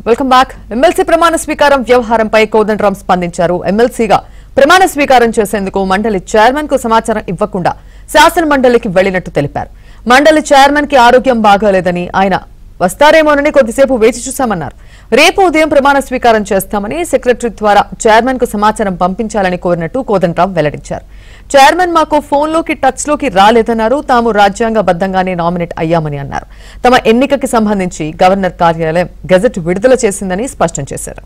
Welcome back. MLC ప్రమాణ స్వీకారం వ్యవహారంపై కోదండరాం స్పందించారు. ఎమ్మెల్సీగా ప్రమాణ స్వీకారం చేసేందుకు మండలి చైర్మన్ కు సమాచారం ఇవ్వకుండా శాసన మండలికి వెళ్లినట్టు తెలిపారు. మండలి చైర్మన్ కి ఆరోగ్యం బాగాలేదని, ఆయన వస్తారేమోనని కొద్దిసేపు వేచి చూశామన్నారు. రేపు ఉదయం ప్రమాణ స్వీకారం చేస్తామని సెక్రటరీ ద్వారా చైర్మన్ కు సమాచారం పంపించాలని కోరినట్టు కోదండరాం వెల్లడించారు. చైర్మన్ మాకు ఫోన్లోకి టచ్ లోకి రాలేదన్నారు. తాము రాజ్యాంగబద్దంగానే నామినేట్ అయ్యామని అన్నారు. తమ ఎన్నికకి సంబంధించి గవర్నర్ కార్యాలయం గెజెట్ విడుదల చేసిందని స్పష్టం చేశారు.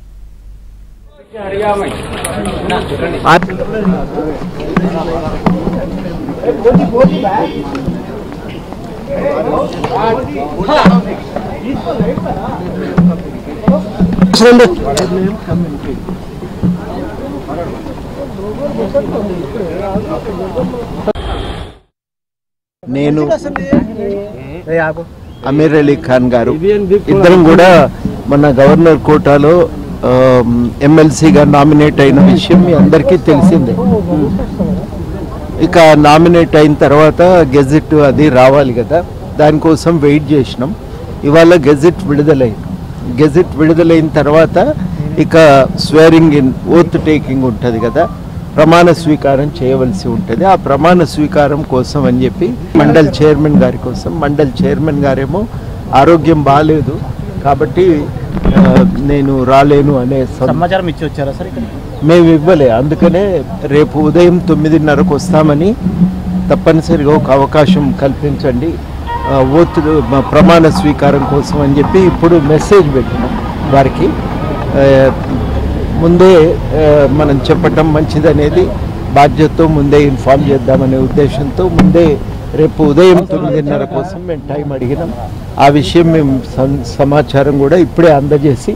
నేను అమీర్ అలీ ఖాన్ గారు ఇద్దరం కూడా మన గవర్నర్ కోటాలో ఎమ్మెల్సీగా నామినేట్ అయిన విషయం మీ అందరికీ తెలిసిందే. ఇక నామినేట్ అయిన తర్వాత గెజెట్ అది రావాలి కదా, దానికోసం వెయిట్ చేసినాం. ఇవాళ గెజెట్ విడుదలైంది. గెజెట్ విడుదలైన తర్వాత ఇక స్వేరింగ్ ఇన్, ఓత్ టేకింగ్ ఉంటుంది కదా, ప్రమాణ స్వీకారం చేయవలసి ఉంటుంది. ఆ ప్రమాణ స్వీకారం కోసం అని చెప్పి మండల్ చైర్మన్ గారి కోసం, మండల్ చైర్మన్ గారేమో ఆరోగ్యం బాగాలేదు కాబట్టి నేను రాలేను అనే సమాచారం ఇచ్చి వచ్చారా సార్? మేము ఇవ్వలే, అందుకనే రేపు ఉదయం 9:30కు వస్తామని తప్పనిసరిగా ఒక అవకాశం కల్పించండి ఓత్ ప్రమాణ స్వీకారం కోసం అని చెప్పి ఇప్పుడు మెసేజ్ పెట్టినాం వారికి. ముందే మనం చెప్పటం మంచిదనేది బాధ్యతతో ముందే ఇన్ఫార్మ్ చేద్దామనే ఉద్దేశంతో ముందే రేపు ఉదయం 9:30 కోసం మేము టైం అడిగినాం. ఆ విషయం మేము సమాచారం కూడా ఇప్పుడే అందజేసి